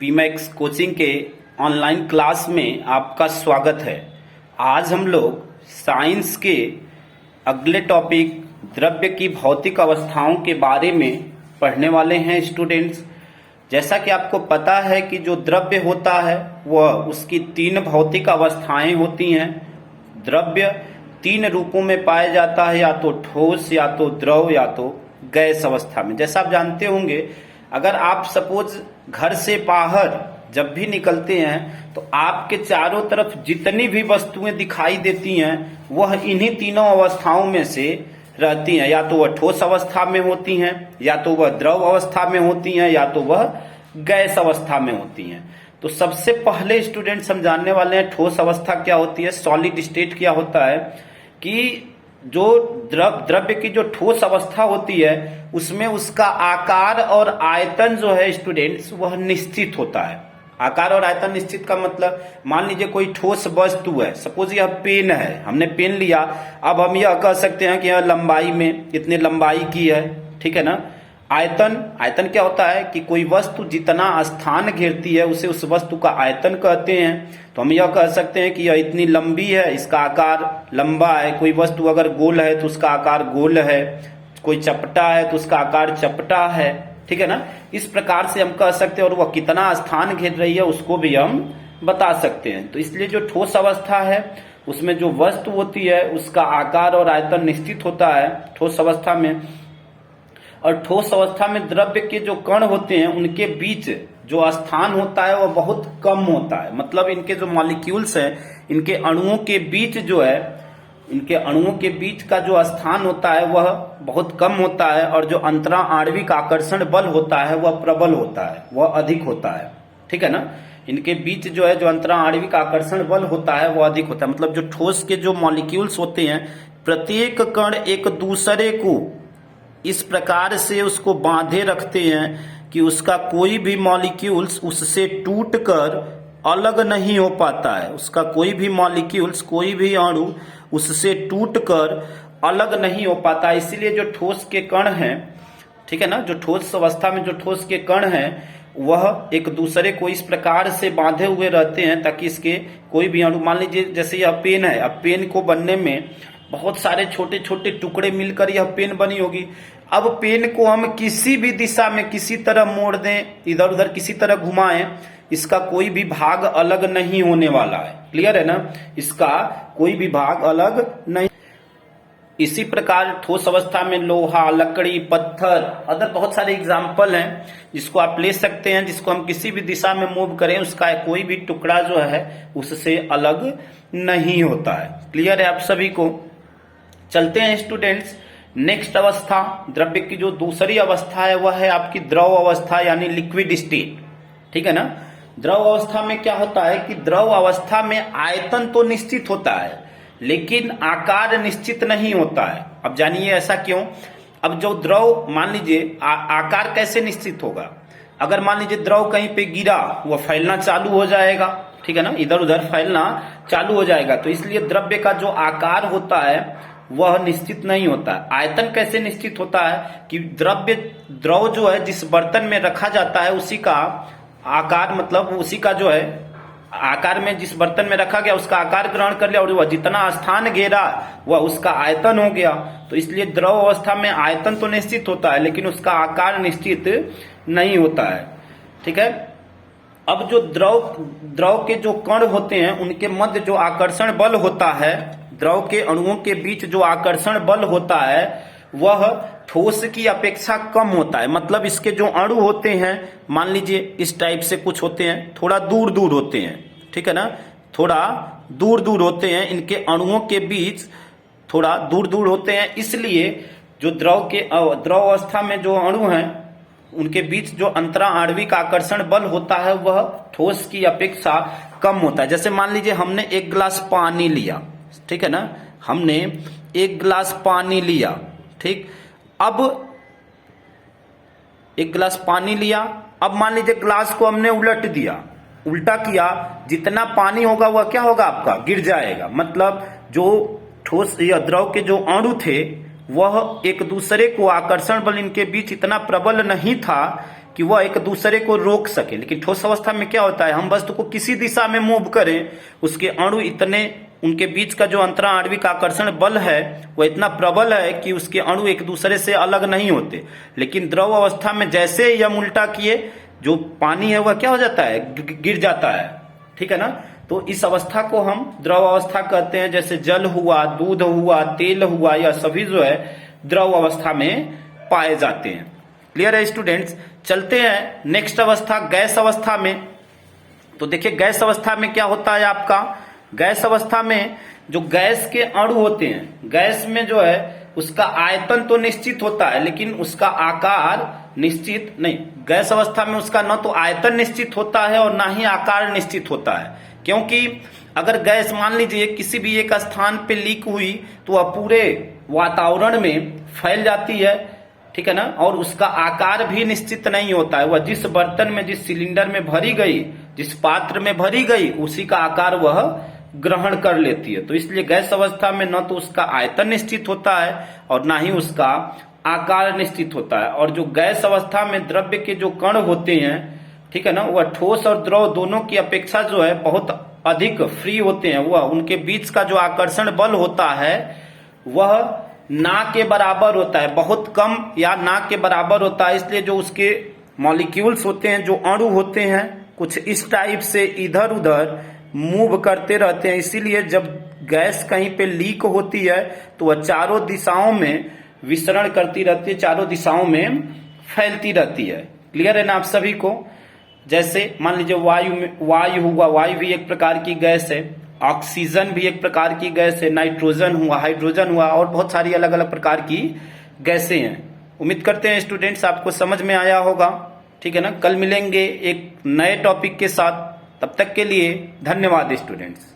पीमैक्स coaching के online class में आपका स्वागत है। आज हम लोग साइंस के अगले टॉपिक द्रव्य की भौतिक अवस्थाओं के बारे में पढ़ने वाले हैं स्टूडेंट्स। जैसा कि आपको पता है कि जो द्रव्य होता है वह उसकी तीन भौतिक अवस्थाएं होती हैं। द्रव्य तीन रूपों में पाया जाता है, या तो ठोस, या तो द्रव, या तो गैस अवस्था में। जैसा आप जानते होंगे, अगर आप सपोज घर से बाहर जब भी निकलते हैं तो आपके चारों तरफ जितनी भी वस्तुएं दिखाई देती हैं वह इन्हीं तीनों अवस्थाओं में से रहती हैं। या तो वह ठोस अवस्था में होती हैं, या तो वह द्रव अवस्था में होती हैं, या तो वह गैस अवस्था में होती हैं। तो सबसे पहले स्टूडेंट समझाने वाले हैं ठोस अवस्था क्या होती है, सॉलिड स्टेट क्या होता है। कि जो द्रव्य की जो ठोस अवस्था होती है उसमें उसका आकार और आयतन जो है स्टूडेंट्स वह निश्चित होता है। आकार और आयतन निश्चित का मतलब, मान लीजिए कोई ठोस वस्तु है, सपोज यह पेन है, हमने पेन लिया, अब हम यह कह सकते हैं कि यह लंबाई में इतनी लंबाई की है, ठीक है ना। आयतन क्या होता है कि कोई वस्तु जितना स्थान घेरती है उसे उस वस्तु का आयतन कहते हैं। तो हम यह कह सकते हैं कि यह इतनी लंबी है, इसका आकार लंबा है। कोई वस्तु अगर गोल है तो उसका आकार गोल है, कोई चपटा है तो उसका आकार चपटा है, ठीक है ना। इस प्रकार से हम कह सकते हैं, और वह कितना स्थान घेर रही है उसको भी हम बता सकते हैं। तो इसलिए जो ठोस अवस्था है उसमें जो वस्तु होती है उसका आकार और आयतन निश्चित होता है ठोस अवस्था में। और ठोस अवस्था में द्रव्य के जो कण होते हैं उनके बीच जो स्थान होता है वह बहुत कम होता है। मतलब इनके जो मॉलिक्यूल्स हैं, इनके अणुओं के बीच जो है, इनके अणुओं के बीच का जो स्थान होता है वह बहुत कम होता है। और जो अंतरा आणविक आकर्षण बल होता है वह प्रबल होता है, वह अधिक होता है, ठीक है ना। इनके बीच जो है जो अंतरा आणविक आकर्षण बल होता है वह अधिक होता है। मतलब जो ठोस के जो मॉलिक्यूल्स होते हैं, प्रत्येक कण एक दूसरे को इस प्रकार से उसको बांधे रखते हैं कि उसका कोई भी मॉलिक्यूल्स उससे टूटकर अलग नहीं हो पाता है। उसका कोई भी मॉलिक्यूल्स, कोई भी अणु उससे टूटकर अलग नहीं हो पाता। इसीलिए जो ठोस के कण हैं, ठीक है ना, जो ठोस अवस्था में जो ठोस के कण हैं वह एक दूसरे को इस प्रकार से बांधे हुए रहते हैं ताकि इसके कोई भी अणु, मान लीजिए जैसे यह पेन है, अब पेन को बनने में बहुत सारे छोटे छोटे टुकड़े मिलकर यह पेन बनी होगी। अब पेन को हम किसी भी दिशा में किसी तरह मोड़ दें, इधर उधर किसी तरह घुमाएं, इसका कोई भी भाग अलग नहीं होने वाला है। क्लियर है ना, इसका कोई भी भाग अलग नहीं। इसी प्रकार ठोस अवस्था में लोहा, लकड़ी, पत्थर, अदर बहुत सारे एग्जाम्पल हैं जिसको आप ले सकते हैं, जिसको हम किसी भी दिशा में मूव करें उसका कोई भी टुकड़ा जो है उससे अलग नहीं होता है। क्लियर है आप सभी को। चलते हैं स्टूडेंट्स नेक्स्ट अवस्था। द्रव्य की जो दूसरी अवस्था है वह है आपकी द्रव अवस्था, यानी लिक्विड स्टेट, ठीक है ना। द्रव अवस्था में क्या होता है कि द्रव अवस्था में आयतन तो निश्चित होता है लेकिन आकार निश्चित नहीं होता है। अब जानिए ऐसा क्यों। अब जो द्रव, मान लीजिए आकार कैसे निश्चित होगा। अगर मान लीजिए द्रव कहीं पे गिरा, वह फैलना चालू हो जाएगा, ठीक है ना, इधर उधर फैलना चालू हो जाएगा। तो इसलिए द्रव्य का जो आकार होता है वह निश्चित नहीं होता। आयतन कैसे निश्चित होता है कि द्रव जो है जिस बर्तन में रखा जाता है उसी का आकार, मतलब उसी का जो है आकार में, जिस बर्तन में रखा गया उसका आकार ग्रहण कर लिया और वह जितना स्थान घेरा वह उसका आयतन हो गया। तो इसलिए द्रव अवस्था में आयतन तो निश्चित होता है लेकिन उसका आकार निश्चित नहीं होता है, ठीक है। अब जो द्रव के जो कण होते हैं उनके मध्य जो आकर्षण बल होता है, द्रव के अणुओं के बीच जो आकर्षण बल होता है वह ठोस की अपेक्षा कम होता है। मतलब इसके जो अणु होते हैं, मान लीजिए इस टाइप से कुछ होते हैं, थोड़ा दूर दूर होते हैं, ठीक है ना, थोड़ा दूर दूर होते हैं, इनके अणुओं के बीच थोड़ा दूर दूर होते हैं। इसलिए जो द्रव अवस्था में जो अणु हैं उनके बीच जो अंतरा आणविक आकर्षण बल होता है वह ठोस की अपेक्षा कम होता है। जैसे मान लीजिए हमने एक गिलास पानी लिया, ठीक है ना, हमने एक गिलास पानी लिया, ठीक। अब एक गिलास पानी लिया, अब मान लीजिए गिलास को हमने उलट दिया, उल्टा किया, जितना पानी होगा वह क्या होगा आपका गिर जाएगा। मतलब जो ठोस या द्रव के जो अणु थे वह एक दूसरे को, आकर्षण बल इनके बीच इतना प्रबल नहीं था कि वह एक दूसरे को रोक सके। लेकिन ठोस अवस्था में क्या होता है, हम वस्तु को किसी दिशा में मूव करें, उसके अणु इतने, उनके बीच का जो अंतराणविक आकर्षण बल है वह इतना प्रबल है कि उसके अणु एक दूसरे से अलग नहीं होते। लेकिन द्रव अवस्था में जैसे ही हम उल्टा किए, जो पानी है वह क्या हो जाता है, गिर जाता है, ठीक है ना। तो इस अवस्था को हम द्रव अवस्था कहते हैं। जैसे जल हुआ, दूध हुआ, तेल हुआ, यह सभी जो है द्रव अवस्था में पाए जाते हैं। क्लियर है स्टूडेंट्स। चलते हैं नेक्स्ट अवस्था, गैस अवस्था में। तो देखिए गैस अवस्था में क्या होता है आपका, गैस अवस्था में जो गैस के अणु होते हैं, गैस में जो है उसका आयतन तो निश्चित होता है लेकिन उसका आकार निश्चित नहीं। गैस अवस्था में उसका न तो आयतन निश्चित होता है और ना ही आकार निश्चित होता है। क्योंकि अगर गैस मान लीजिए किसी भी एक स्थान पे लीक हुई तो वह पूरे वातावरण में फैल जाती है, ठीक है ना। और उसका आकार भी निश्चित नहीं होता है, वह जिस बर्तन में, जिस सिलेंडर में भरी गई, जिस पात्र में भरी गई, उसी का आकार वह ग्रहण कर लेती है। तो इसलिए गैस अवस्था में न तो उसका आयतन निश्चित होता है और ना ही उसका आकार निश्चित होता है। और जो गैस अवस्था में द्रव्य के जो कण होते हैं, ठीक है ना, वह ठोस और द्रव दोनों की अपेक्षा जो है बहुत अधिक फ्री होते हैं। वह उनके बीच का जो आकर्षण बल होता है वह ना के बराबर होता है, बहुत कम या ना के बराबर होता है। इसलिए जो उसके मॉलिक्यूल्स होते हैं, जो अणु होते हैं, कुछ इस टाइप से इधर उधर मूव करते रहते हैं। इसीलिए जब गैस कहीं पे लीक होती है तो वह चारों दिशाओं में विचरण करती रहती है, चारों दिशाओं में फैलती रहती है। क्लियर है ना आप सभी को। जैसे मान लीजिए वायु हुआ, वायु भी एक प्रकार की गैस है, ऑक्सीजन भी एक प्रकार की गैस है, नाइट्रोजन हुआ, हाइड्रोजन हुआ, और बहुत सारी अलग अलग प्रकार की गैसें हैं। उम्मीद करते हैं स्टूडेंट्स आपको समझ में आया होगा, ठीक है ना। कल मिलेंगे एक नए टॉपिक के साथ, तब तक के लिए धन्यवाद स्टूडेंट्स।